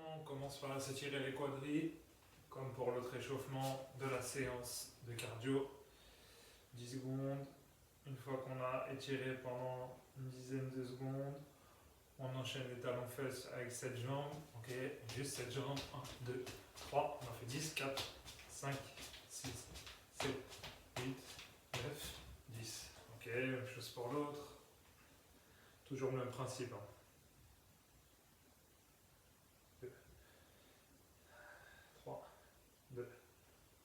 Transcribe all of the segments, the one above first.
échauffement, on commence par s'étirer les quadris, comme pour l'autre échauffement de la séance de cardio. 10 secondes. Une fois qu'on a étiré pendant une dizaine de secondes, on enchaîne les talons fesses avec cette jambe. Ok, juste cette jambe. 1, 2, 3. On en fait 10, 4, 5, 6, 7, 8, 9, 10. Ok, même chose pour l'autre. Toujours le même principe. 2, 3, 2,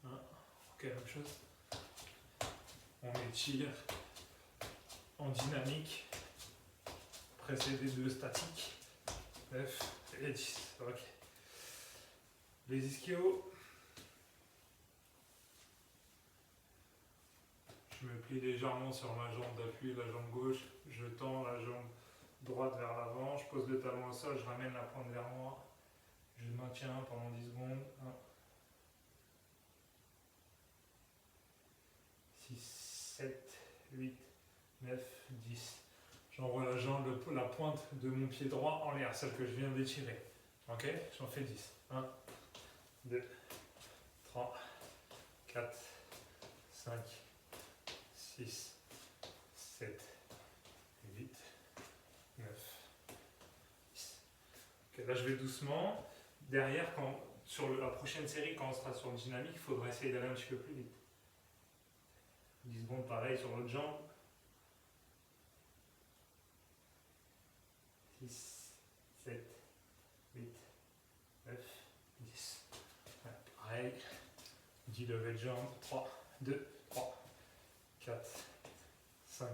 1. Ok, même chose. On étire en dynamique, précédé de statique. 9 et 10. Ok. Les ischios. Je me plie légèrement sur ma jambe d'appui, la jambe gauche. Je tends la jambe droite vers l'avant. Je pose le talon au sol, je ramène la pointe vers moi. Je maintiens pendant 10 secondes. 1, 6, 7, 8, 9, 10. J'envoie la jambe, la pointe de mon pied droit en l'air, celle que je viens d'étirer. Ok, j'en fais 10. 1, 2, 3, 4, 5, 6, 7, 8, 9, 10. Ok, là je vais doucement. Derrière, sur la prochaine série, quand on sera sur le dynamique, il faudra essayer d'aller un petit peu plus vite. 10 secondes pareil sur l'autre jambe. 6, 7, 8, 9, 10. Voilà, pareil. 10 levées de jambes. 3, 2, 3, 4, 5,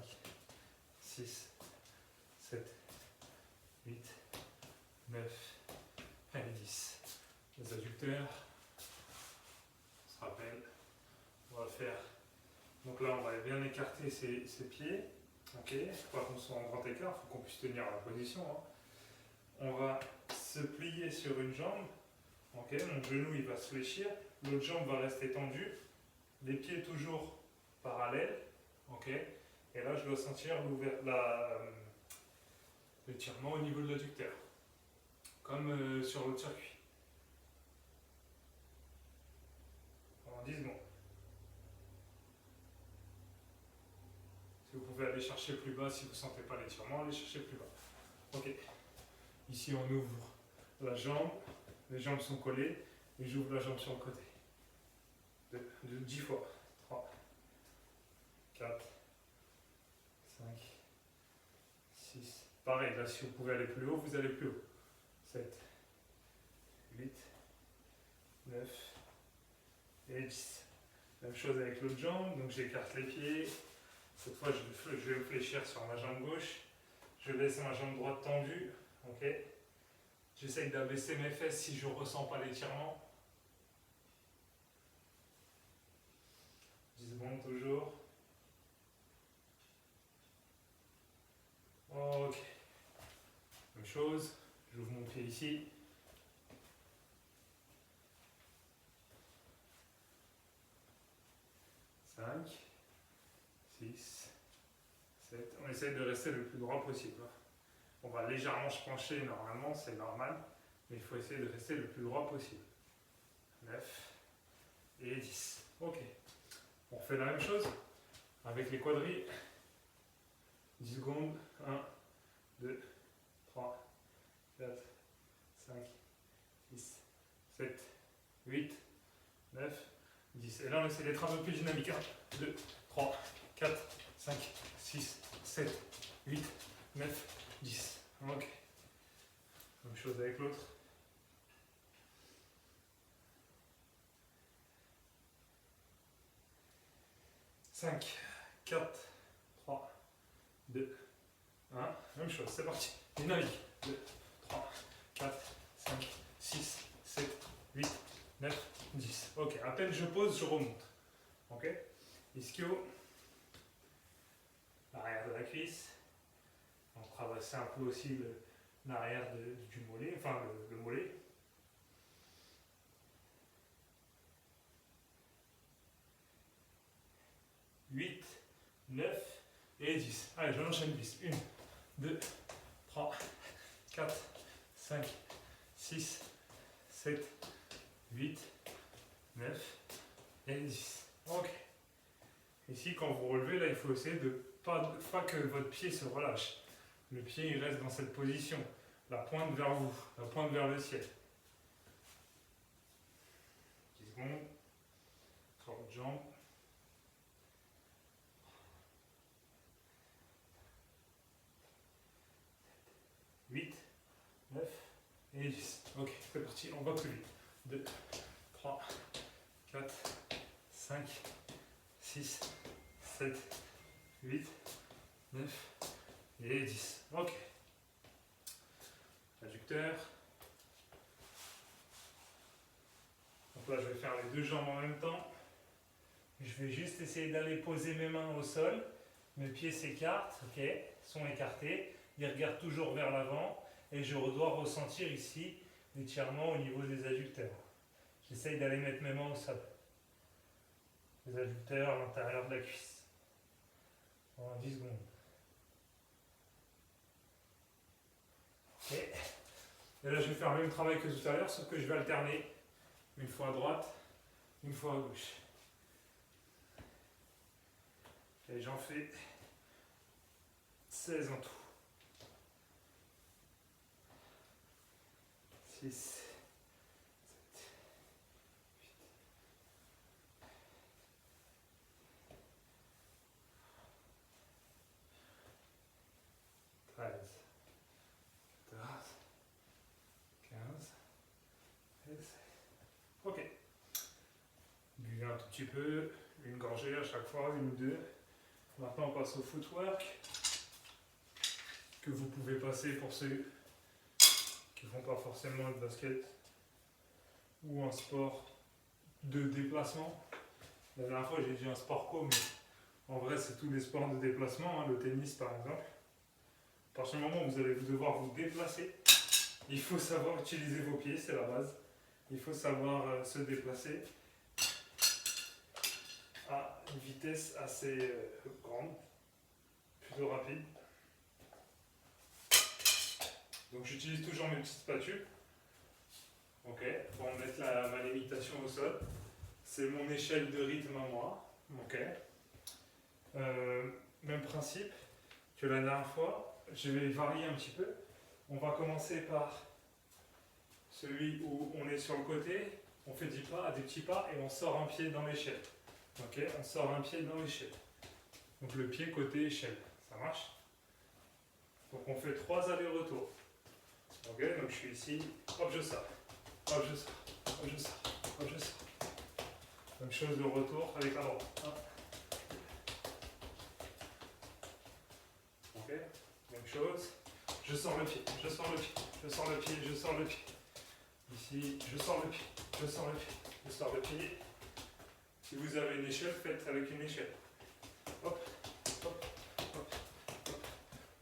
6, 7, 8, 9, et 10. Les adducteurs. On se rappelle. On va faire. Donc là, on va bien écarter ses pieds. Ok, il faut pas qu'on soit en grand écart, il faut qu'on puisse tenir la position. On va se plier sur une jambe. Ok, mon genou il va se fléchir, l'autre jambe va rester tendue, les pieds toujours parallèles. Ok, et là je dois sentir l'étirement au niveau de l'adducteur, comme sur l'autre circuit. Pendant 10 secondes. Si vous pouvez aller chercher plus bas, si vous ne sentez pas l'étirement, allez chercher plus bas. Ok. Ici, on ouvre la jambe, les jambes sont collées, et j'ouvre la jambe sur le côté. De 10 fois. 3, 4, 5, 6. Pareil, là, si vous pouvez aller plus haut, vous allez plus haut. 7, 8, 9 et 10. Même chose avec l'autre jambe, donc j'écarte les pieds. Cette fois, je vais me fléchir sur ma jambe gauche. Je laisse ma jambe droite tendue. Ok. J'essaye d'abaisser mes fesses si je ne ressens pas l'étirement. 10 secondes toujours. Ok. Même chose. J'ouvre mon pied ici. 5, 6, 7. On essaye de rester le plus droit possible. On va légèrement se pencher normalement, c'est normal, mais il faut essayer de rester le plus droit possible. 9 et 10. Ok. On fait la même chose avec les quadris. 10 secondes. 1, 2, 3, 4, 5, 6, 7, 8, 9, 10. Et là, on essaie d'être un peu plus dynamique. 1, 2, 3, 4, 5, 6, 7, 8, 9, 10. Ok. Même chose avec l'autre. 5, 4, 3, 2, 1. Même chose, c'est parti. Dynamique. 2, 3, 4, 5, 6, 7, 8, 9, 10. Ok, à peine je pose, je remonte. Ok. Ischio. L'arrière de la cuisse. On traverse un peu aussi l'arrière du mollet, enfin le mollet. 8, 9 et 10. Allez, je l'enchaîne 10. 1, 2, 3, 4, 5, 6, 7, 8, 9 et 10. Ok. Ici, quand vous relevez, là, il faut essayer de pas que votre pied se relâche. Le pied, il reste dans cette position. La pointe vers vous, la pointe vers le ciel. 10 secondes. Sur votre jambe. 8, 9 et 10. Ok, c'est parti, on va plus vite. 2, 3, 4, 5, 6, 7, 8, 9 et 10. Ok. Adducteur. Donc là, je vais faire les deux jambes en même temps. Je vais juste essayer d'aller poser mes mains au sol. Mes pieds s'écartent, ok, sont écartés. Ils regardent toujours vers l'avant. Et je dois ressentir ici l'étirement au niveau des adducteurs. J'essaye d'aller mettre mes mains au sol. Les adducteurs à l'intérieur de la cuisse. En 10 secondes. Ok. Et là, je vais faire le même travail que tout à l'heure, sauf que je vais alterner. Une fois à droite, une fois à gauche. Et j'en fais 16 en tout. 6, 7, 8, 13, 14, 15 et 16. Ok. Buvez un tout petit peu, une gorgée à chaque fois, une ou deux. Maintenant, on passe au footwork que vous pouvez passer pour ceux qui ne font pas forcément de basket ou un sport de déplacement. La dernière fois, j'ai dit un sport co, mais en vrai, c'est tous les sports de déplacement, hein, le tennis par exemple. À partir du moment où vous allez devoir vous déplacer, il faut savoir utiliser vos pieds, c'est la base. Il faut savoir se déplacer à une vitesse assez grande, plutôt rapide. Donc j'utilise toujours mes petites spatules. Ok, pour mettre ma limitation au sol. C'est mon échelle de rythme à moi. Ok. Même principe que la dernière fois. Je vais varier un petit peu. On va commencer par celui où on est sur le côté. On fait 10 pas, des petits pas et on sort un pied dans l'échelle. Ok, on sort un pied dans l'échelle. Donc le pied côté échelle. Ça marche? Donc on fait 3 allers-retours. Ok, donc je suis ici, hop je sors, hop je sors, hop je sors, hop je sors. Même chose de retour avec la droite. Ok, même chose. Je sors le pied, je sors le pied, je sors le pied, je sors le pied. Ici, je sors le pied, je sors le pied, je sors le pied. Si vous avez une échelle, faites avec une échelle. Hop, hop, hop, hop.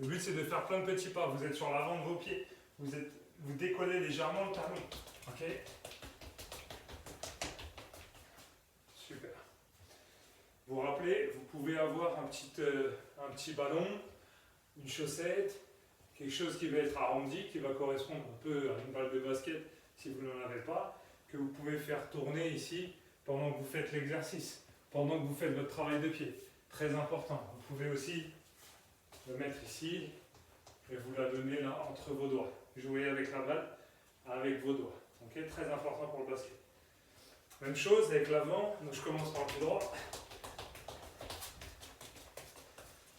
Le but c'est de faire plein de petits pas. Vous êtes sur l'avant de vos pieds. Vous décollez légèrement le talon. Ok? Super. Vous vous rappelez, vous pouvez avoir un petit ballon, une chaussette, quelque chose qui va être arrondi, qui va correspondre un peu à une balle de basket si vous n'en avez pas, que vous pouvez faire tourner ici pendant que vous faites l'exercice, pendant que vous faites votre travail de pied. Très important. Vous pouvez aussi le mettre ici et vous la donner là entre vos doigts. Jouer avec la balle avec vos doigts. Okay, très important pour le basket. Même chose avec l'avant. Donc je commence par le pied droit.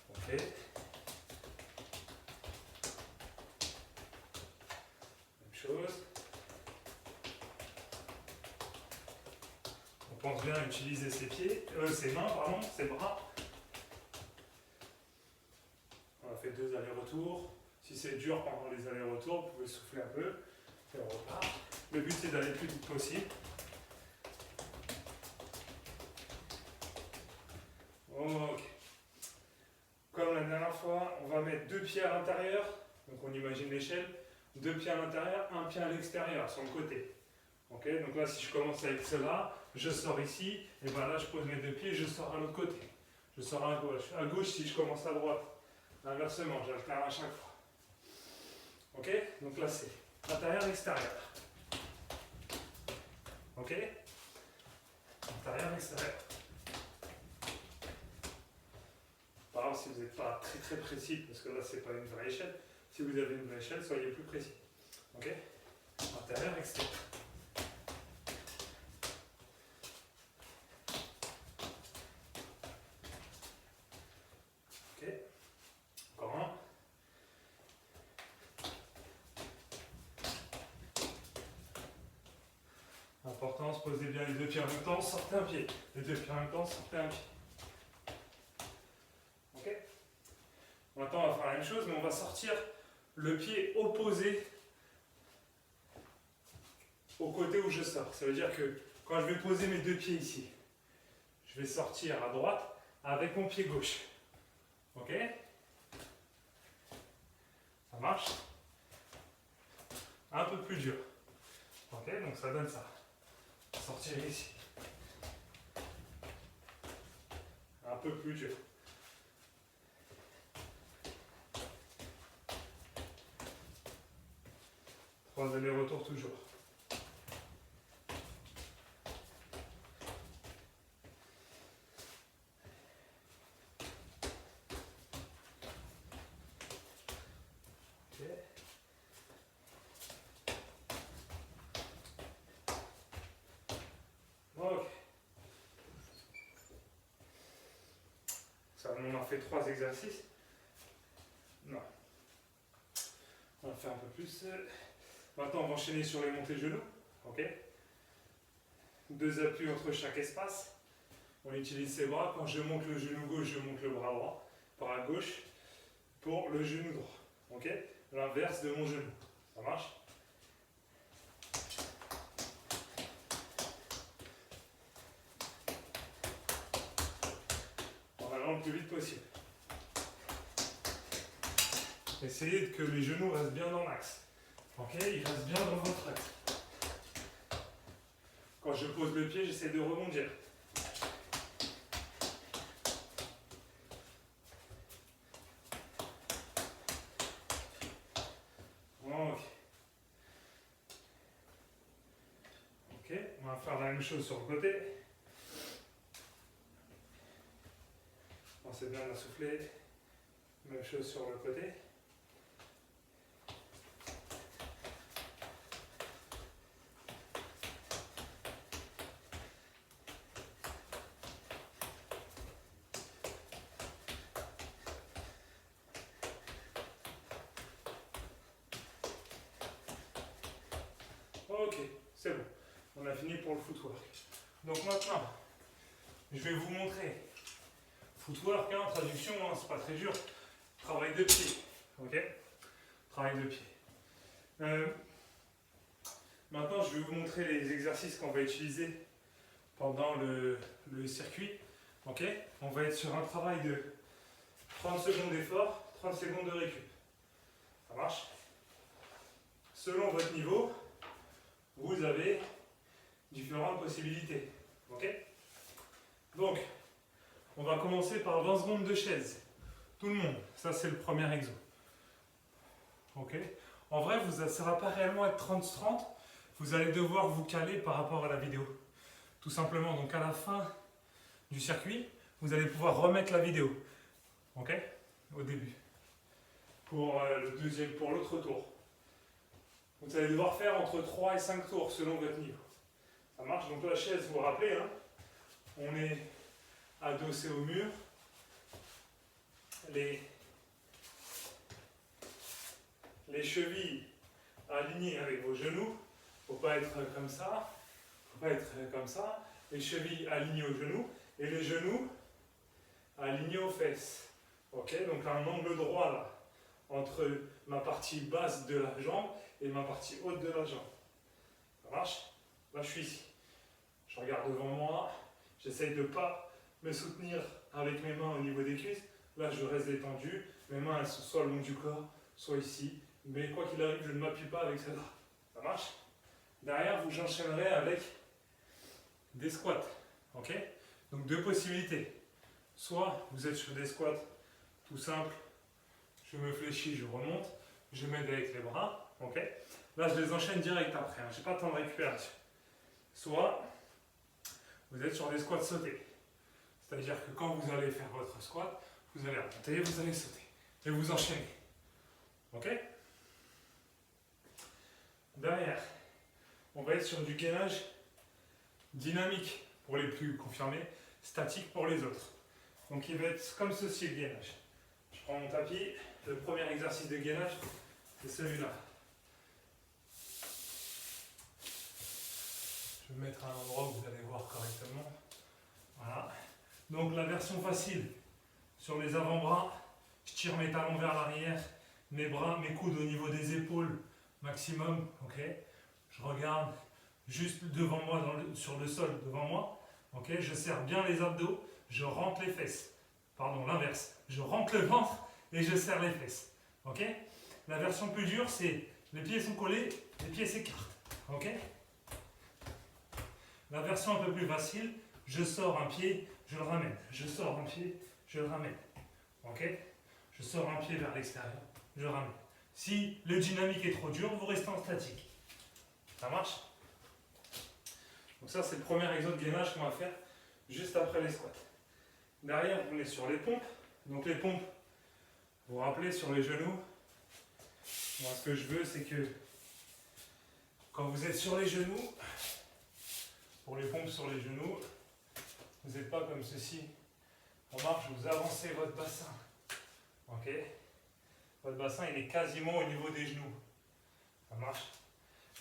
Ok. Même chose. On pense bien à utiliser ses mains, ses bras. On a fait 2 allers-retours. Si c'est dur pendant les allers-retours, vous pouvez souffler un peu. Et on repart. Le but c'est d'aller le plus vite possible. Ok. Comme la dernière fois, on va mettre 2 pieds à l'intérieur. Donc on imagine l'échelle. 2 pieds à l'intérieur, 1 pied à l'extérieur, sur le côté. Ok. Donc là, si je commence avec cela, je sors ici. Et bien là, je pose mes 2 pieds et je sors à l'autre côté. Je sors à gauche. À gauche, si je commence à droite. Inversement, j'alterne à chaque fois. Ok. Donc là, c'est intérieur, extérieur. Ok? Intérieur, extérieur. Pas grave si vous n'êtes pas très très précis, parce que là c'est pas une vraie échelle. Si vous avez une vraie échelle, soyez plus précis. Ok? Intérieur, extérieur. Ok? Encore un. Important, se posez bien les deux pieds en même temps, sortez un pied. Les deux pieds en même temps, sortez un pied. Ok? Maintenant, on va faire la même chose, mais on va sortir le pied opposé au côté où je sors. Ça veut dire que quand je vais poser mes deux pieds ici, je vais sortir à droite avec mon pied gauche. Ok? Ça marche? Un peu plus dur. Ok? Donc ça donne ça. Sortir ici. Un peu plus dur. 3 allers-retours toujours. Ok. Ok. Ça, on a fait 3 exercices. Non. On va faire un peu plus. Maintenant, on va enchaîner sur les montées genoux. Ok. 2 appuis entre chaque espace. On utilise ses bras. Quand je monte le genou gauche, je monte le bras droit. Bras gauche pour le genou droit. Ok. L'inverse de mon genou. Ça marche? En allant le plus vite possible. Essayez que les genoux restent bien dans l'axe. Ok, ils restent bien dans votre axe. Quand je pose le pied, j'essaie de rebondir. Ok. Ok, on va faire la même chose sur le côté. Pensez bien à souffler. Même chose sur le côté. Ok, c'est bon. On a fini pour le footwork. Donc maintenant, je vais vous montrer. Footwork, en traduction, c'est pas très dur. Travail de pied. Ok? Travail de pied. Maintenant, je vais vous montrer les exercices qu'on va utiliser pendant le circuit. Ok? On va être sur un travail de 30 secondes d'effort, 30 secondes de récup. Ça marche? Selon votre niveau, vous avez différentes possibilités. Ok? Donc, on va commencer par 20 secondes de chaise. Tout le monde. Ça, c'est le premier exo. Ok? En vrai, ça ne va pas réellement être 30-30. Vous allez devoir vous caler par rapport à la vidéo. Tout simplement. Donc, à la fin du circuit, vous allez pouvoir remettre la vidéo. Ok? Au début. Pour pour l'autre tour. Vous allez devoir faire entre 3 et 5 tours selon votre niveau. Ça marche? Donc la chaise, vous vous rappelez, hein, on est adossé au mur. Les chevilles alignées avec vos genoux. Il ne faut pas être comme ça. Il ne faut pas être comme ça. Les chevilles alignées aux genoux. Et les genoux alignés aux fesses. Ok? Donc un angle droit là. Entre ma partie basse de la jambe et ma partie haute de la jambe. Ça marche? Là, je suis ici. Je regarde devant moi. J'essaye de ne pas me soutenir avec mes mains au niveau des cuisses. Là, je reste détendu. Mes mains, elles sont soit le long du corps, soit ici. Mais quoi qu'il arrive, je ne m'appuie pas avec celle-là. Ça marche? Derrière, vous j'enchaînerai avec des squats. Ok? Donc, 2 possibilités. Soit vous êtes sur des squats tout simples. Je me fléchis, je remonte. Je m'aide avec les bras. Ok? Là, je les enchaîne direct après. Hein. Je n'ai pas de temps de récupération. soit vous êtes sur des squats sautés. C'est-à-dire que quand vous allez faire votre squat, vous allez remonter, vous allez sauter. Et vous enchaînez. Ok? Derrière, on va être sur du gainage dynamique pour les plus confirmés, statique pour les autres. Donc il va être comme ceci le gainage. Je prends mon tapis, le premier exercice de gainage, c'est celui-là. Je vais me mettre à un endroit où vous allez voir correctement. Voilà. Donc la version facile, sur les avant-bras, je tire mes talons vers l'arrière, mes bras, mes coudes au niveau des épaules, maximum, ok. Je regarde juste devant moi, sur le sol, devant moi, ok. Je serre bien les abdos, je rentre les fesses. Pardon, l'inverse. Je rentre le ventre et je serre les fesses, ok. La version plus dure, c'est les pieds sont collés, les pieds s'écartent, ok. La version un peu plus facile, je sors un pied, je le ramène. Je sors un pied, je le ramène. Ok? Je sors un pied vers l'extérieur, je le ramène. Si le dynamique est trop dur, vous restez en statique. Ça marche? Donc ça, c'est le premier exo de gainage qu'on va faire juste après les squats. Derrière, on est sur les pompes. Donc les pompes, vous vous rappelez, sur les genoux. Moi, ce que je veux, c'est que quand vous êtes sur les genoux, pour les pompes sur les genoux, vous n'êtes pas comme ceci. On marche, vous avancez votre bassin. Ok? Votre bassin, il est quasiment au niveau des genoux. Ça marche?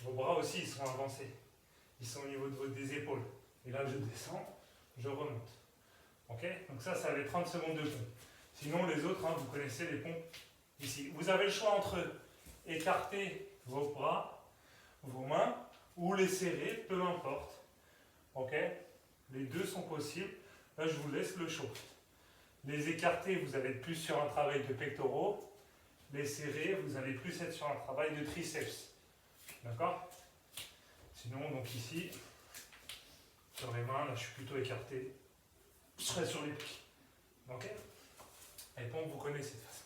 Vos bras aussi, ils sont avancés. Ils sont au niveau des épaules. Et là, je descends, je remonte. Ok? Donc ça va être 30 secondes de pompe. Sinon, les autres, vous connaissez les pompes ici. Vous avez le choix entre écarter vos bras, vos mains, ou les serrer, peu importe. Ok? Les deux sont possibles. Là, je vous laisse le choix. Les écarter, vous allez être plus sur un travail de pectoraux. Les serrer, vous allez plus être sur un travail de triceps. D'accord? Sinon, donc ici, sur les mains, là, je suis plutôt écarté. Je serai sur les pieds. Ok? Et pompes, vous connaissez de façon.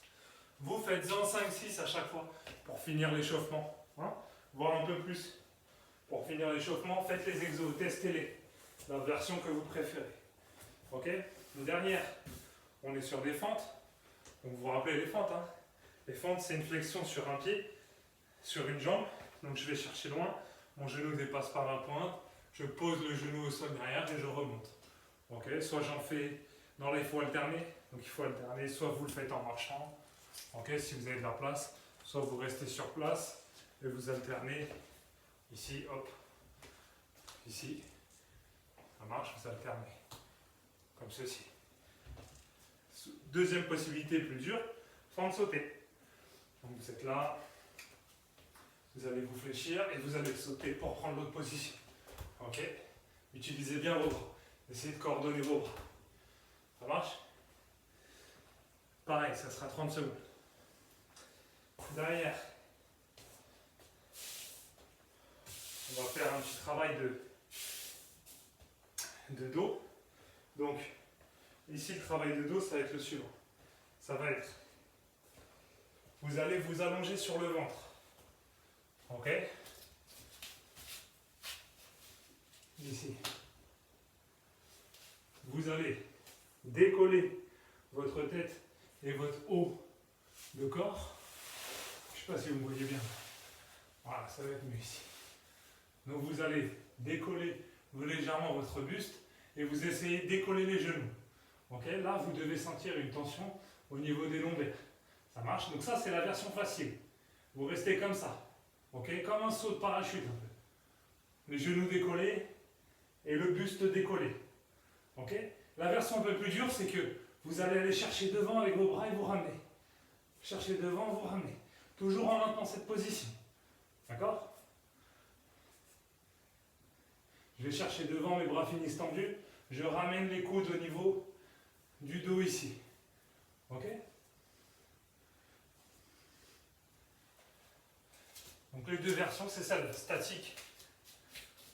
Vous faites-en 5-6 à chaque fois pour finir l'échauffement. Hein? Voire un peu plus. Pour finir l'échauffement, faites les exos, testez-les. La version que vous préférez. Ok? Derrière, on est sur des fentes. Donc vous vous rappelez les fentes. Hein? Les fentes, c'est une flexion sur un pied, sur une jambe. Donc je vais chercher loin. Mon genou dépasse par la pointe. Je pose le genou au sol derrière et je remonte. Ok? Soit j'en fais. Non, là, il faut alterner. Donc il faut alterner. Soit vous le faites en marchant. Ok? Si vous avez de la place. Soit vous restez sur place et vous alternez. Ici, hop. Ici. Ça marche, vous alternez. Comme ceci. Deuxième possibilité plus dure, fente sautée. Donc vous êtes là, vous allez vous fléchir et vous allez sauter pour prendre l'autre position. Ok? Utilisez bien vos bras. Essayez de coordonner vos bras. Ça marche? Pareil, ça sera 30 secondes. Derrière, on va faire un petit travail de dos. Donc, ici, le travail de dos, ça va être le suivant. Ça va être, vous allez vous allonger sur le ventre. Ok? Ici. Vous allez décoller votre tête et votre haut de corps. Je ne sais pas si vous me voyez bien. Voilà, ça va être mieux ici. Donc vous allez décoller légèrement votre buste et vous essayez de décoller les genoux. Okay, là, vous devez sentir une tension au niveau des lombaires. Ça marche? Donc ça, c'est la version facile. Vous restez comme ça. Okay, comme un saut de parachute un peu. Les genoux décollés et le buste décollé. Okay, la version un peu plus dure, c'est que vous allez aller chercher devant avec vos bras et vous ramenez. Cherchez devant, vous ramenez. Toujours en maintenant cette position. D'accord? Je vais chercher devant, mes bras finissent tendus. Je ramène les coudes au niveau du dos ici. Ok? Donc les deux versions, c'est ça, statique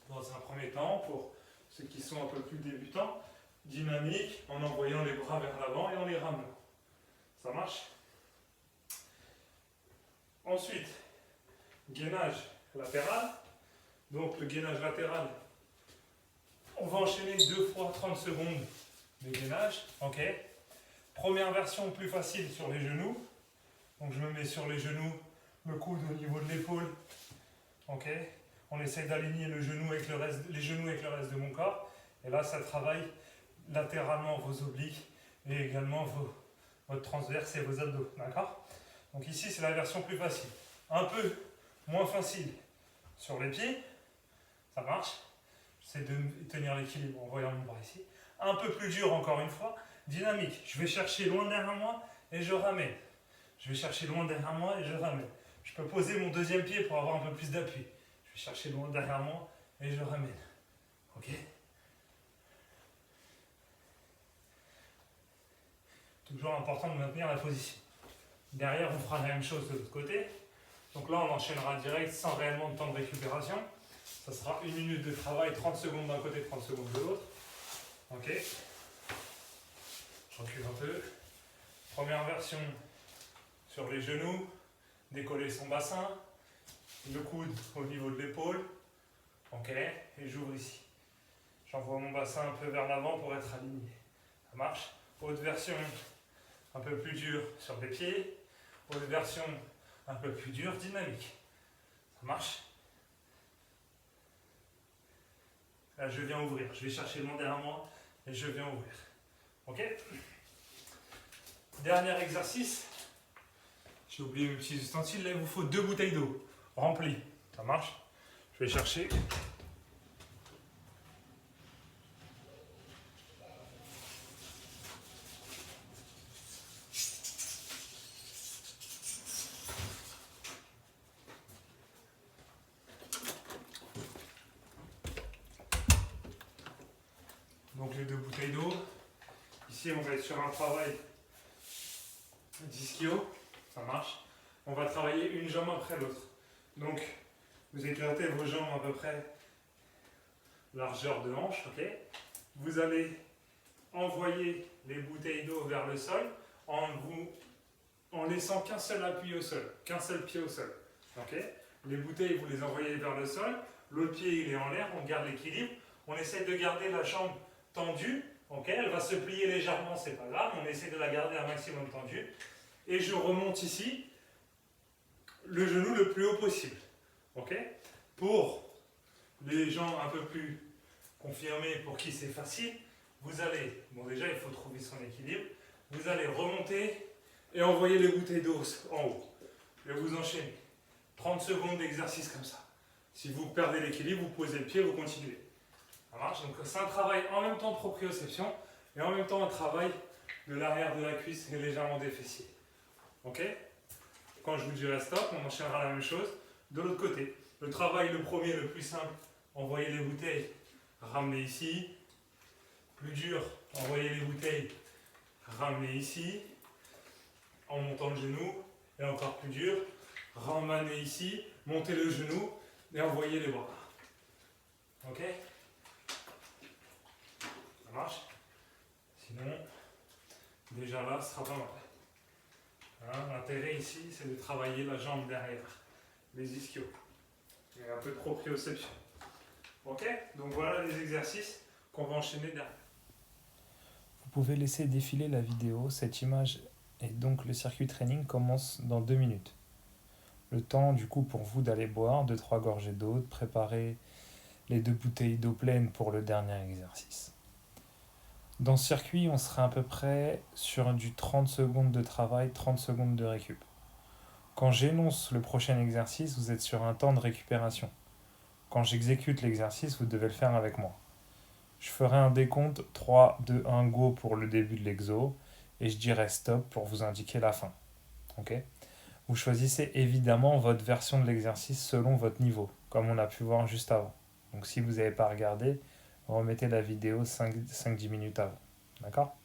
dans un premier temps, pour ceux qui sont un peu plus débutants, dynamique, en envoyant les bras vers l'avant et en les ramenant. Ça marche? Ensuite, gainage latéral. Donc le gainage latéral, On va enchaîner 2 fois 30 secondes de gainage. Ok. Première version plus facile sur les genoux. Donc je me mets sur les genoux, me coude au niveau de l'épaule. Ok. On essaie d'aligner le genou avec les genoux avec le reste de mon corps. Et là, ça travaille latéralement vos obliques et également votre transverse et vos abdos. D'accord? Donc ici, c'est la version plus facile. Un peu moins facile sur les pieds. Ça marche. J'essaie de tenir l'équilibre en voyant mon bras ici. Un peu plus dur encore une fois. Dynamique. Je vais chercher loin derrière moi et je ramène. Je vais chercher loin derrière moi et je ramène. Je peux poser mon deuxième pied pour avoir un peu plus d'appui. Je vais chercher loin derrière moi et je ramène. Ok? Toujours important de maintenir la position. Derrière, on fera la même chose de l'autre côté. Donc là, on enchaînera direct sans réellement de temps de récupération. Ça sera 1 minute de travail, 30 secondes d'un côté, 30 secondes de l'autre. Ok. Je recule un peu. Première version sur les genoux. Décoller son bassin. Le coude au niveau de l'épaule. Ok. Et j'ouvre ici. J'envoie mon bassin un peu vers l'avant pour être aligné. Ça marche. Autre version un peu plus dure sur les pieds. Autre version un peu plus dure, dynamique. Ça marche. Là, je viens ouvrir. Je vais chercher le monde derrière moi et je viens ouvrir. Ok? Dernier exercice. J'ai oublié mes petits ustensiles. Là, il vous faut 2 bouteilles d'eau remplies. Ça marche? Je vais chercher. Donc les 2 bouteilles d'eau. Ici, on va être sur un travail d'ischio. Ça marche. On va travailler une jambe après l'autre. Donc, vous éclatez vos jambes à peu près largeur de hanche. Ok. Vous allez envoyer les bouteilles d'eau vers le sol en laissant qu'un seul appui au sol, qu'un seul pied au sol. Ok. Les bouteilles, vous les envoyez vers le sol. L'autre pied, il est en l'air. On garde l'équilibre. On essaie de garder la jambe tendue. Ok, elle va se plier légèrement, c'est pas grave, on essaie de la garder un maximum tendue. Et je remonte ici le genou le plus haut possible. Ok. Pour les gens un peu plus confirmés, pour qui c'est facile, vous allez, bon déjà il faut trouver son équilibre, vous allez remonter et envoyer les bouteilles d'eau en haut. Et vous enchaînez. 30 secondes d'exercice comme ça. Si vous perdez l'équilibre, vous posez le pied, vous continuez. Ça marche. Donc c'est un travail en même temps de proprioception et en même temps un travail de l'arrière de la cuisse et légèrement des fessiers. Ok? Quand je vous dirai stop, on enchaînera la même chose de l'autre côté. Le travail, le premier, le plus simple, envoyer les bouteilles, ramener ici. Plus dur, envoyer les bouteilles, ramener ici, en montant le genou. Et encore plus dur, ramener ici, monter le genou et envoyer les bras. Ok? Ça marche? Sinon, déjà là, ce sera pas mal. Hein, l'intérêt ici, c'est de travailler la jambe derrière, les ischios. Et un peu de proprioception. Ok? Donc voilà les exercices qu'on va enchaîner derrière. Vous pouvez laisser défiler la vidéo, cette image et donc le circuit training commence dans 2 minutes. Le temps du coup pour vous d'aller boire 2-3 gorgées d'eau, de préparer les 2 bouteilles d'eau pleine pour le dernier exercice. Dans ce circuit, on sera à peu près sur du 30 secondes de travail, 30 secondes de récup. Quand j'énonce le prochain exercice, vous êtes sur un temps de récupération. Quand j'exécute l'exercice, vous devez le faire avec moi. Je ferai un décompte 3, 2, 1, go pour le début de l'exo et je dirai stop pour vous indiquer la fin. Ok ? Vous choisissez évidemment votre version de l'exercice selon votre niveau, comme on a pu voir juste avant. Donc si vous n'avez pas regardé, remettez la vidéo 5-10 minutes avant. D'accord ?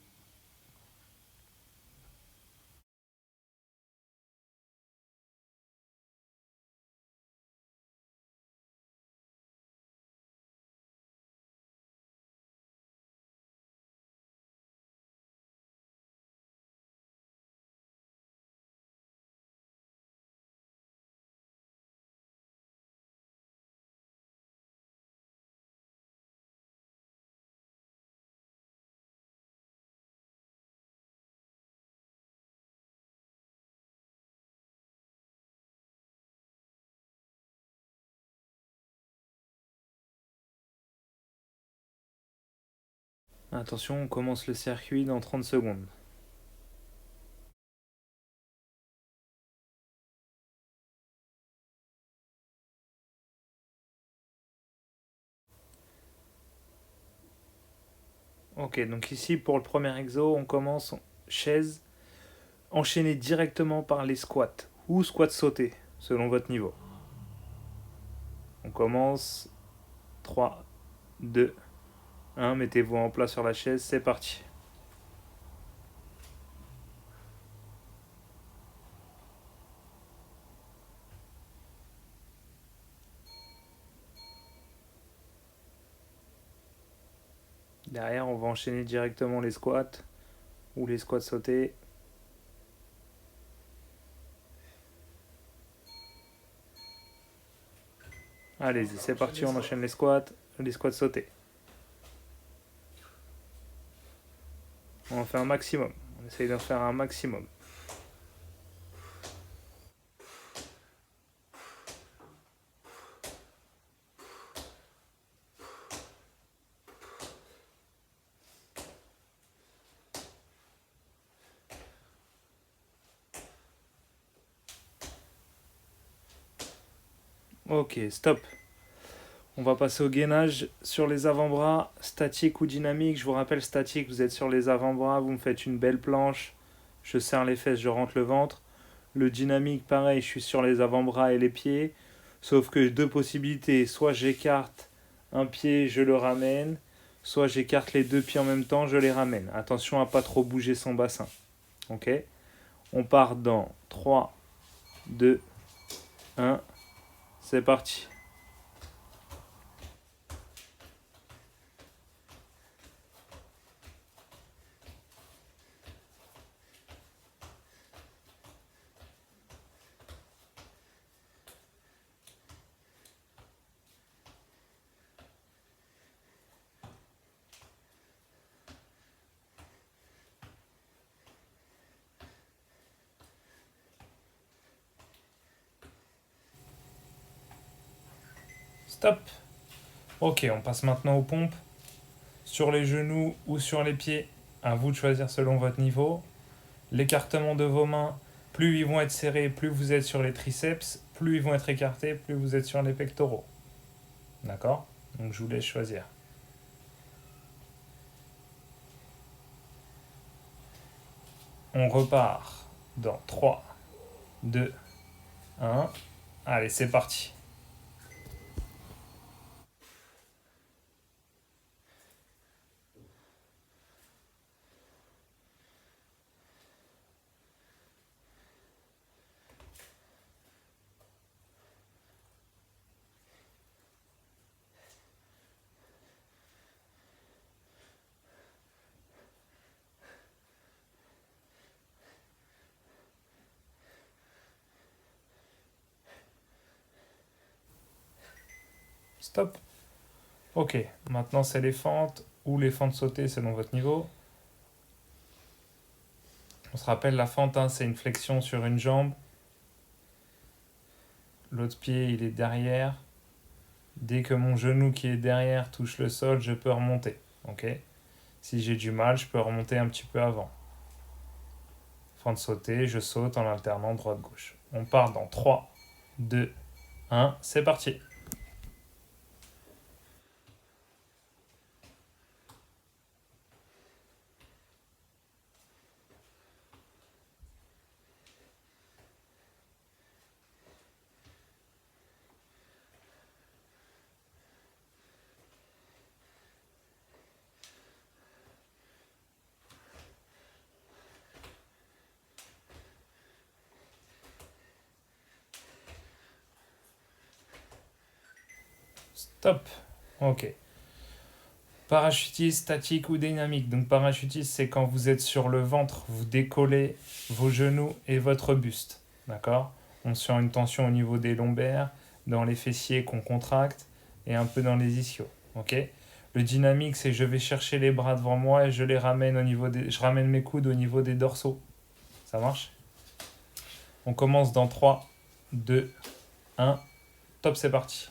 Attention, on commence le circuit dans 30 secondes. Ok, donc ici pour le premier exo, on commence chaise enchaînée directement par les squats ou squats sautés, selon votre niveau. On commence 3, 2, 1, mettez-vous en place sur la chaise, c'est parti. Derrière, on va enchaîner directement les squats ou les squats sautés. Allez, c'est parti, on enchaîne les squats sautés. On en fait un maximum. On essaye d'en faire un maximum. Ok, stop. On va passer au gainage sur les avant-bras, statique ou dynamique. Je vous rappelle, statique, vous êtes sur les avant-bras, vous me faites une belle planche. Je serre les fesses, je rentre le ventre. Le dynamique, pareil, je suis sur les avant-bras et les pieds. Sauf que deux possibilités. Soit j'écarte un pied, je le ramène. Soit j'écarte les deux pieds en même temps, je les ramène. Attention à pas trop bouger son bassin. Ok ? On part dans 3, 2, 1. C'est parti. Stop. Ok, on passe maintenant aux pompes. Sur les genoux ou sur les pieds, à vous de choisir selon votre niveau. L'écartement de vos mains, plus ils vont être serrés, plus vous êtes sur les triceps, plus ils vont être écartés, plus vous êtes sur les pectoraux. D'accord ? Donc je vous laisse choisir. On repart dans 3, 2, 1. Allez, c'est parti. Stop. Ok, maintenant c'est les fentes ou les fentes sautées selon votre niveau. On se rappelle, la fente, c'est une flexion sur une jambe. L'autre pied, il est derrière. Dès que mon genou qui est derrière touche le sol, je peux remonter. Ok ? Si j'ai du mal, je peux remonter un petit peu avant. Fente sautée, je saute en alternant droite-gauche. On part dans 3, 2, 1, c'est parti. Stop. Ok. Parachutiste, statique ou dynamique. Donc parachutiste, c'est quand vous êtes sur le ventre, vous décollez vos genoux et votre buste. D'accord ? On sent une tension au niveau des lombaires, dans les fessiers qu'on contracte et un peu dans les ischios. Ok ? Le dynamique, c'est je vais chercher les bras devant moi et je les ramène je ramène mes coudes au niveau des dorsaux. Ça marche ? On commence dans 3, 2, 1. Top, c'est parti.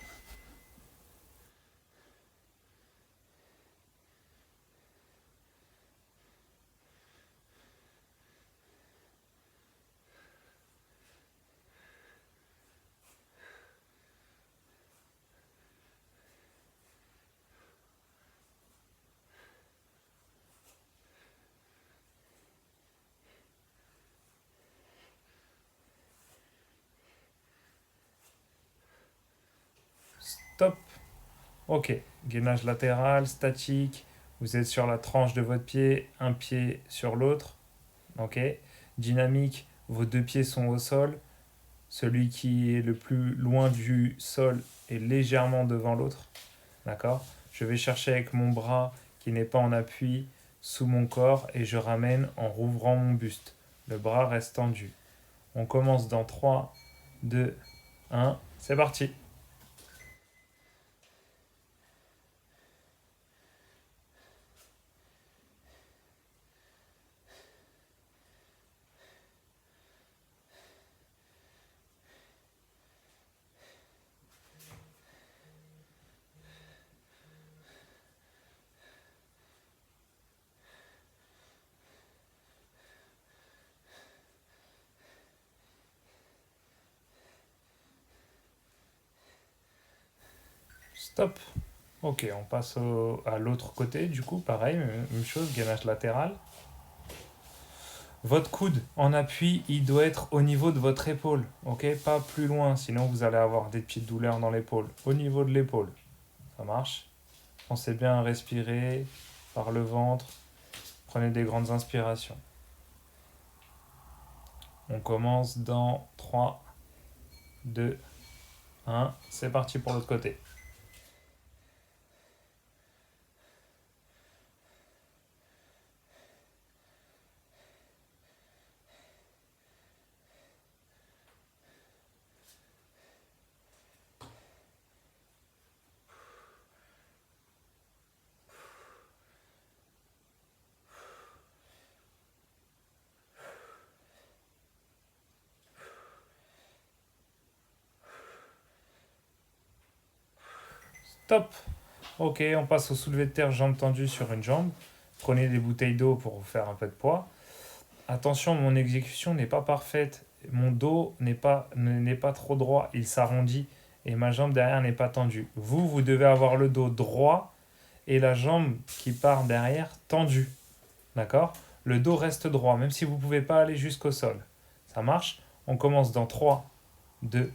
Top. Ok. Gainage latéral, statique. Vous êtes sur la tranche de votre pied, un pied sur l'autre. Ok. Dynamique, vos deux pieds sont au sol. Celui qui est le plus loin du sol est légèrement devant l'autre. D'accord? Je vais chercher avec mon bras qui n'est pas en appui sous mon corps et je ramène en rouvrant mon buste. Le bras reste tendu. On commence dans 3, 2, 1. C'est parti. Stop. Ok, on passe à l'autre côté, du coup, pareil, même chose, gainage latéral. Votre coude en appui, il doit être au niveau de votre épaule, ok? Pas plus loin, sinon vous allez avoir des petites douleurs dans l'épaule. Au niveau de l'épaule, ça marche? Pensez bien à respirer par le ventre. Prenez des grandes inspirations. On commence dans 3, 2, 1. C'est parti pour l'autre côté. Top. Ok, on passe au soulevé de terre, jambes tendues sur une jambe. Prenez des bouteilles d'eau pour vous faire un peu de poids. Attention, mon exécution n'est pas parfaite. Mon dos n'est pas trop droit, il s'arrondit et ma jambe derrière n'est pas tendue. Vous devez avoir le dos droit et la jambe qui part derrière tendue. D'accord? Le dos reste droit, même si vous ne pouvez pas aller jusqu'au sol. Ça marche? On commence dans 3, 2,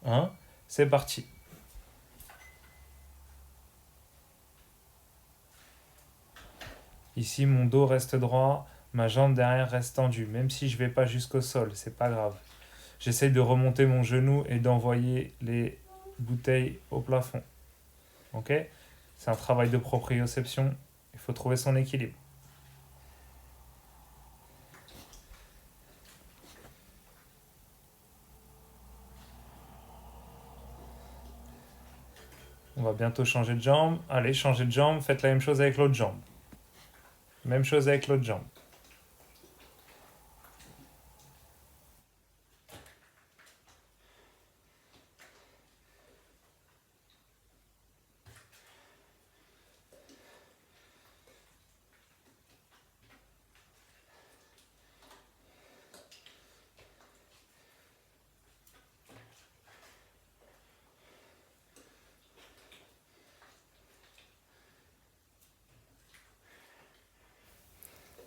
1. C'est parti. Ici, mon dos reste droit, ma jambe derrière reste tendue. Même si je ne vais pas jusqu'au sol, c'est pas grave. J'essaye de remonter mon genou et d'envoyer les bouteilles au plafond. Ok? C'est un travail de proprioception. Il faut trouver son équilibre. On va bientôt changer de jambe. Allez, changez de jambe. Faites la même chose avec l'autre jambe. Même chose avec l'autre jambe.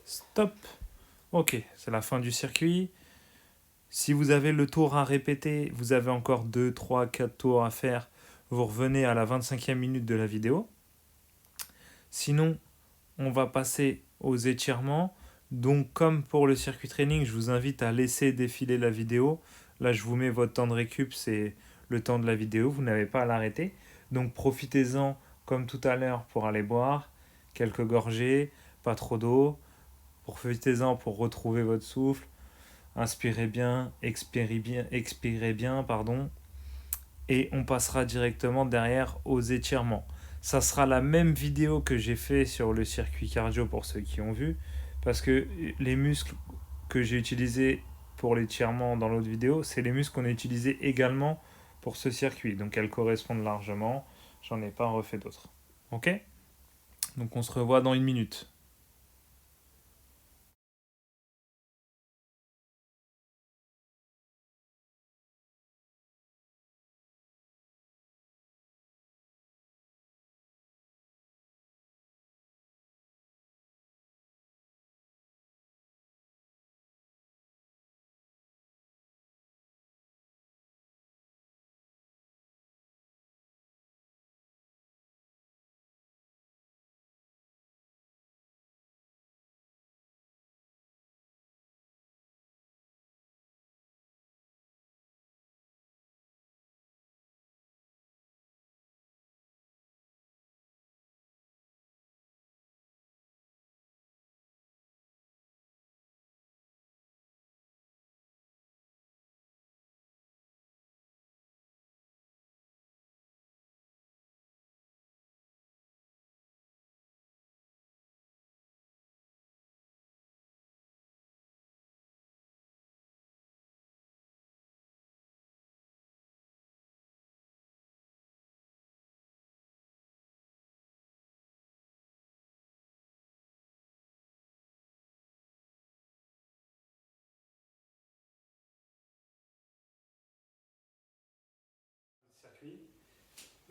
Stop. Ok, c'est la fin du circuit. Si vous avez le tour à répéter, vous avez encore 2, 3, 4 tours à faire. Vous revenez à la 25e minute de la vidéo. Sinon, on va passer aux étirements. Donc, comme pour le circuit training, je vous invite à laisser défiler la vidéo. Là, je vous mets votre temps de récup, c'est le temps de la vidéo. Vous n'avez pas à l'arrêter. Donc, profitez-en comme tout à l'heure pour aller boire quelques gorgées, pas trop d'eau. Profitez-en pour retrouver votre souffle. Inspirez bien, expirez bien, pardon. Et on passera directement derrière aux étirements. Ça sera la même vidéo que j'ai fait sur le circuit cardio pour ceux qui ont vu, parce que les muscles que j'ai utilisés pour l'étirement dans l'autre vidéo, c'est les muscles qu'on a utilisés également pour ce circuit. Donc elles correspondent largement. J'en ai pas refait d'autres. Ok? Donc on se revoit dans une minute.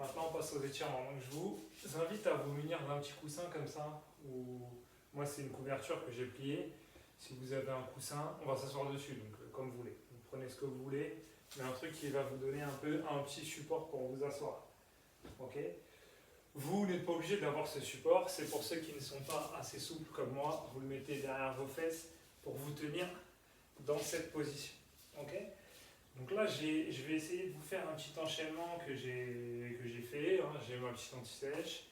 Maintenant, on passe aux étirements. Donc, je vous invite à vous munir d'un petit coussin comme ça. Ou moi, c'est une couverture que j'ai pliée. Si vous avez un coussin, on va s'asseoir dessus, donc comme vous voulez. Vous prenez ce que vous voulez, mais un truc qui va vous donner un petit support pour vous asseoir. Ok ? Vous n'êtes pas obligé d'avoir ce support. C'est pour ceux qui ne sont pas assez souples comme moi. Vous le mettez derrière vos fesses pour vous tenir dans cette position. Ok ? Donc là, je vais essayer de vous faire un petit enchaînement que j'ai fait. Hein. J'ai ma petite anti-sèche.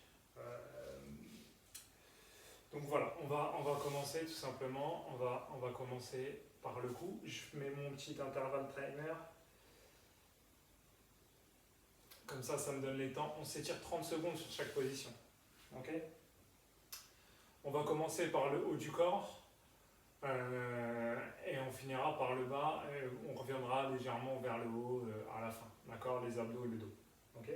Donc voilà, on va commencer tout simplement. On va commencer par le cou. Je mets mon petit intervalle timer. Comme ça me donne les temps. On s'étire 30 secondes sur chaque position. Ok ? On va commencer par le haut du corps. Et on finira par le bas. On reviendra légèrement vers le haut à la fin. D'accord ? Les abdos et le dos. Ok ?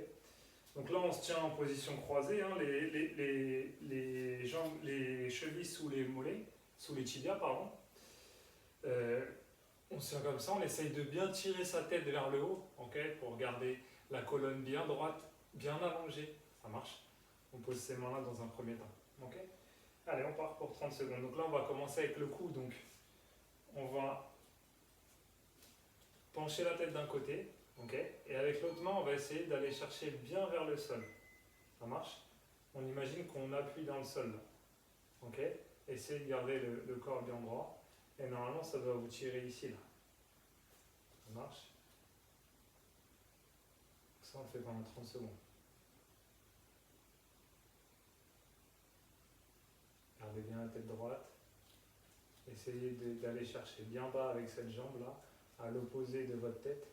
Donc là, on se tient en position croisée, hein, les jambes, les chevilles sous les mollets, sous les tibias, pardon. On se tient comme ça, on essaye de bien tirer sa tête vers le haut, okay, pour garder la colonne bien droite, bien allongée. Ça marche. On pose ses mains là dans un premier temps. Okay. Allez, on part pour 30 secondes. Donc là, on va commencer avec le cou. Donc, on va pencher la tête d'un côté. Okay. Et avec l'autre main, on va essayer d'aller chercher bien vers le sol. Ça marche? On imagine qu'on appuie dans le sol. Okay. Essayez de garder le corps bien droit. Et normalement, ça doit vous tirer ici. Là. Ça marche? Ça, on le fait pendant 30 secondes. Gardez bien la tête droite. Essayez d'aller chercher bien bas avec cette jambe-là, à l'opposé de votre tête.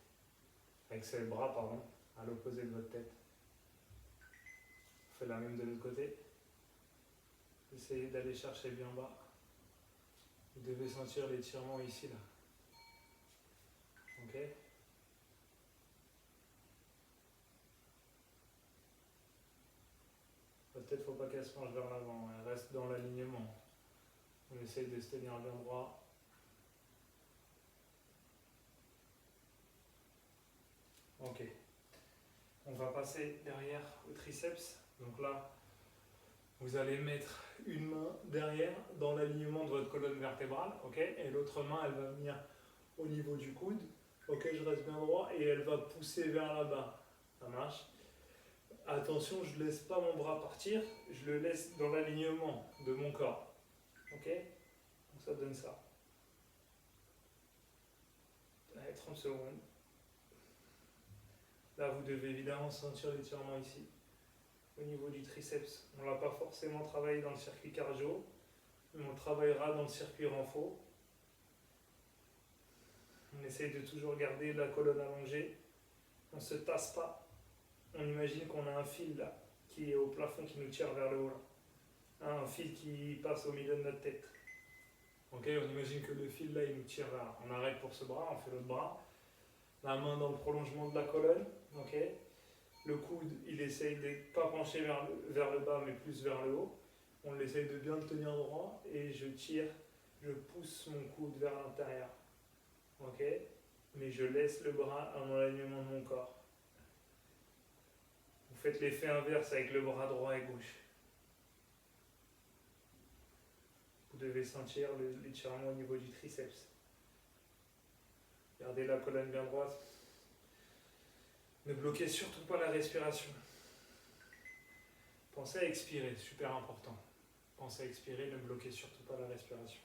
Avec ses bras, pardon, à l'opposé de votre tête. Faites la même de l'autre côté. Essayez d'aller chercher bien bas. Vous devez sentir l'étirement ici, là. Ok? La tête, il ne faut pas qu'elle se penche vers l'avant. Elle reste dans l'alignement. On essaye de se tenir bien droit. Ok. On va passer derrière au triceps. Donc là, vous allez mettre une main derrière dans l'alignement de votre colonne vertébrale, ok, et l'autre main, elle va venir au niveau du coude, ok, je reste bien droit, et elle va pousser vers là-bas. Ça marche? Attention, je ne laisse pas mon bras partir, je le laisse dans l'alignement de mon corps. Ok? Donc ça donne ça. Allez, 30 secondes. Là, vous devez évidemment sentir l'étirement ici. Au niveau du triceps, on ne l'a pas forcément travaillé dans le circuit cardio, mais on le travaillera dans le circuit renfo. On essaye de toujours garder la colonne allongée. On ne se tasse pas. On imagine qu'on a un fil là, qui est au plafond, qui nous tire vers le haut. Là. Un fil qui passe au milieu de notre tête. Okay, on imagine que le fil là, il nous tire vers là. On arrête pour ce bras, on fait l'autre bras. La main dans le prolongement de la colonne. Okay. Le coude, il essaye de ne pas pencher vers le bas, mais plus vers le haut. On essaye de bien le tenir droit et je tire, je pousse mon coude vers l'intérieur. Ok? Mais je laisse le bras à mon alignement de mon corps. Vous faites l'effet inverse avec le bras droit et gauche. Vous devez sentir l'étirement au niveau du triceps. Gardez la colonne bien droite. Ne bloquez surtout pas la respiration. Pensez à expirer, super important. Pensez à expirer, ne bloquez surtout pas la respiration.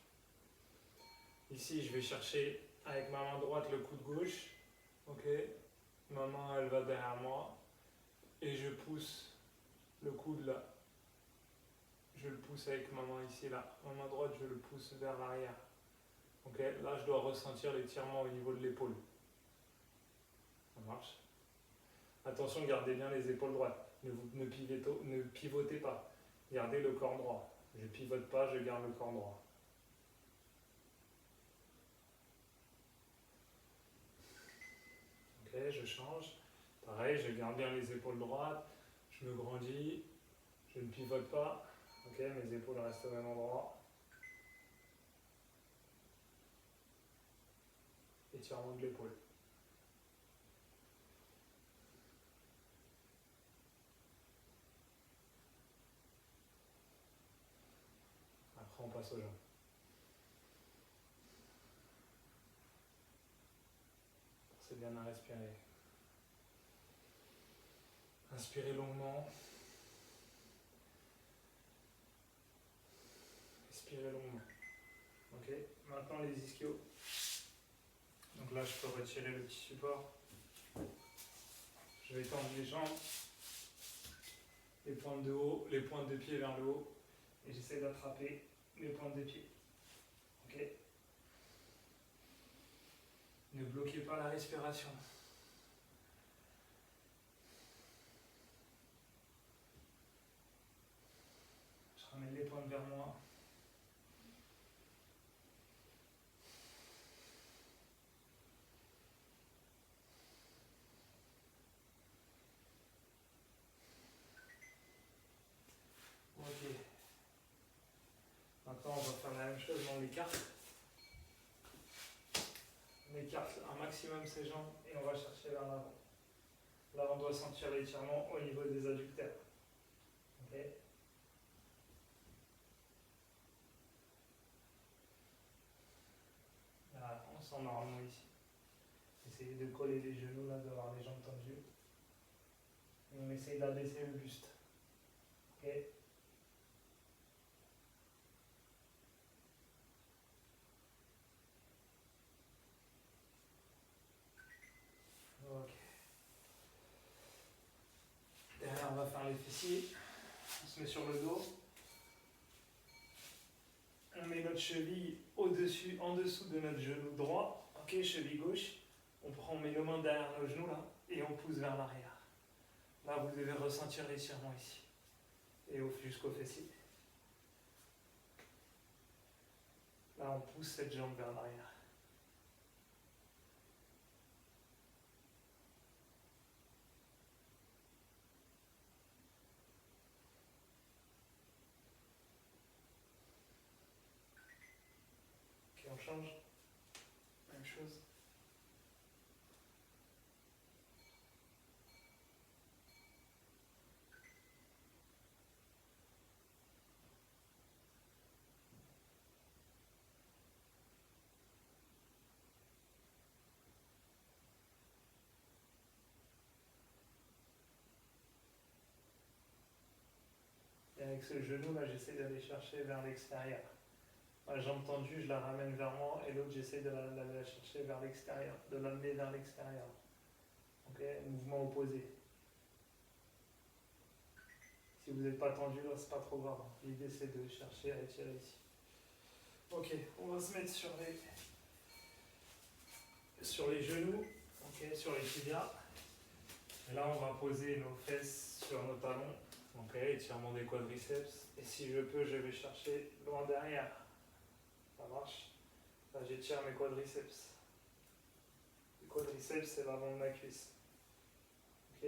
Ici, je vais chercher avec ma main droite le coude gauche. Ok, ma main, elle va derrière moi. Et je pousse le coude là. Je le pousse avec ma main ici, là. Ma main droite, je le pousse vers l'arrière. Ok, là, je dois ressentir l'étirement au niveau de l'épaule. Ça marche? Attention, gardez bien les épaules droites. Ne pivotez pas. Gardez le corps droit. Je ne pivote pas, je garde le corps droit. Ok, je change. Pareil, je garde bien les épaules droites. Je me grandis. Je ne pivote pas. Ok, mes épaules restent au même endroit. Étirement de l'épaule. passe aux jambes. C'est bien à respirer. Inspirez longuement. Expirez longuement. Ok, maintenant les ischios. Donc là, je peux retirer le petit support. Je vais tendre les jambes, les pointes de haut, les pointes de pied vers le haut, et j'essaie d'attraper les pointes de pied. Ok. Ne bloquez pas la respiration. Je ramène les pointes vers moi. Ok. Maintenant, on va faire la même chose, on écarte. On écarte un maximum ses jambes et on va chercher vers l'avant. Là, on doit sentir l'étirement au niveau des adducteurs. Ok. Là, on sent normalement ici. Essayez de coller les genoux, là, d'avoir les jambes tendues. Et on essaye d'abaisser le buste. Ok. Ok. Derrière, on va faire les fessiers. On se met sur le dos. On met notre cheville au-dessus, en dessous de notre genou droit. Ok, cheville gauche. On met nos mains derrière nos genoux là et on pousse vers l'arrière. Là, vous devez ressentir l'étirement ici. Et jusqu'au fessier. Là, on pousse cette jambe vers l'arrière. Ok, on change. Même chose. Et avec ce genou là, j'essaie d'aller chercher vers l'extérieur. La jambe tendue, je la ramène vers moi et l'autre, j'essaie de la chercher vers l'extérieur, de l'amener vers l'extérieur. Ok, mouvement opposé. Si vous n'êtes pas tendu là, c'est pas trop grave. L'idée c'est de chercher à étirer ici. Ok, on va se mettre sur les genoux, ok, sur les tibias. Et là, on va poser nos fesses sur nos talons. Ok, étirement des quadriceps. Et si je peux, je vais chercher loin derrière. Ça marche. Là, j'étire mes quadriceps. Les quadriceps, c'est l'avant de ma cuisse. Ok.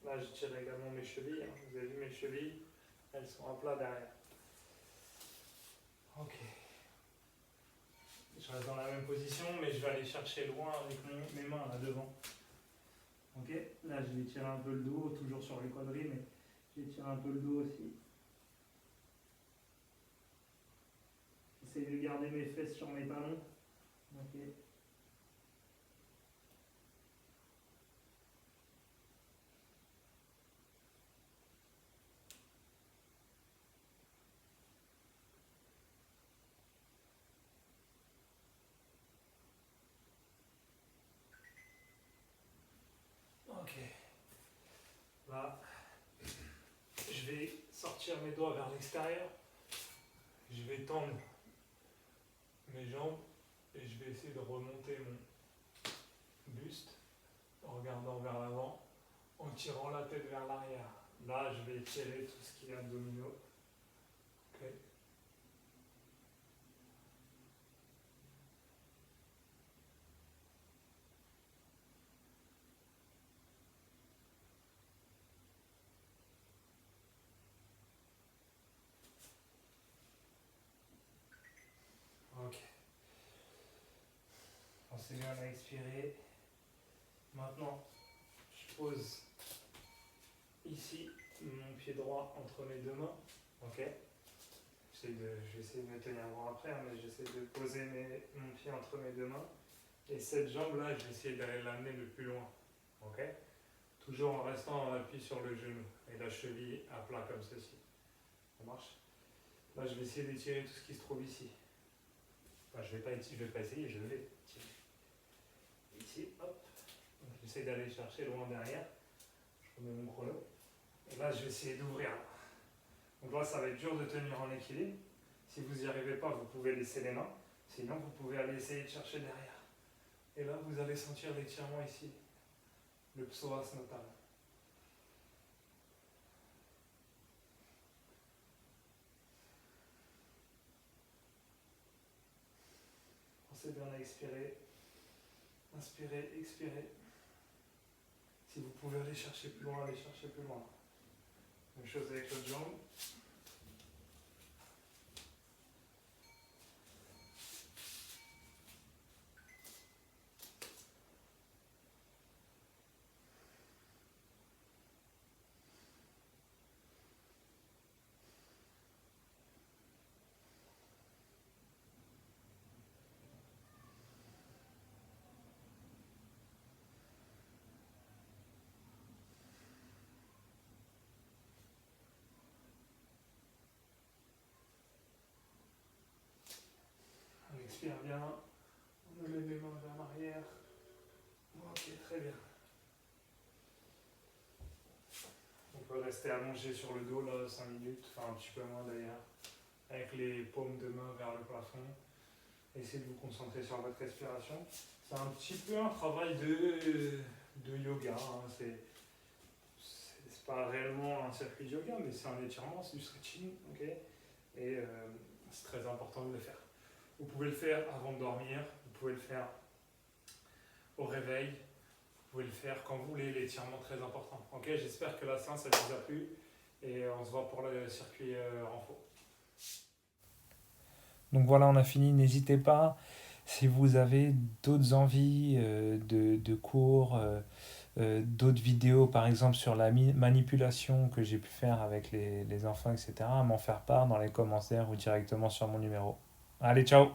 Là, j'étire également mes chevilles. Hein. Vous avez vu mes chevilles, elles sont à plat derrière. Ok. Je reste dans la même position, mais je vais aller chercher loin avec mes mains là devant. Ok. Là, je vais tirer un peu le dos, toujours sur les quadris, mais je vais tirer un peu le dos aussi. J'essaie de garder mes fesses sur mes talons. Ok. Ok. Là, je vais sortir mes doigts vers l'extérieur. Je vais tendre mes jambes et je vais essayer de remonter mon buste en regardant vers l'avant, en tirant la tête vers l'arrière. Là, je vais étirer tout ce qui est abdominaux. Ok. Ok. C'est bien à expirer. Maintenant, je pose ici mon pied droit entre mes deux mains. Ok. Je vais essayer de me tenir droit après, hein, mais j'essaie de poser mon pied entre mes deux mains. Et cette jambe-là, je vais essayer d'aller l'amener le plus loin. Ok. Toujours en restant en appui sur le genou et la cheville à plat comme ceci. Ça marche? Là, je vais essayer d'étirer tout ce qui se trouve ici. Enfin, je vais pas essayer, je vais tirer. Ici, hop. J'essaie d'aller chercher loin derrière. Je remets mon chrono. Et là, je vais essayer d'ouvrir. Donc là, ça va être dur de tenir en équilibre. Si vous n'y arrivez pas, vous pouvez laisser les mains. Sinon, vous pouvez aller essayer de chercher derrière. Et là, vous allez sentir l'étirement ici. Le psoas notamment. Pensez bien à expirer. Inspirez, expirez. Si vous pouvez aller chercher plus loin, allez chercher plus loin. Même chose avec l'autre jambe. On expire bien. On met les mains vers l'arrière. Ok, très bien. On peut rester allongé sur le dos là 5 minutes, enfin un petit peu moins d'ailleurs, avec les paumes de main vers le plafond. Essayez de vous concentrer sur votre respiration. C'est un petit peu un travail de yoga. Hein. C'est pas réellement un circuit de yoga, mais c'est un étirement, c'est du stretching. Okay, et c'est très important de le faire. Vous pouvez le faire avant de dormir, vous pouvez le faire au réveil, vous pouvez le faire quand vous voulez, l'étirement très important. Ok, j'espère que la séance ça vous a plu et on se voit pour le circuit renfo. Donc voilà, on a fini. N'hésitez pas, si vous avez d'autres envies de cours, d'autres vidéos par exemple sur la manipulation que j'ai pu faire avec les enfants, etc., à m'en faire part dans les commentaires ou directement sur mon numéro. Allez, ciao!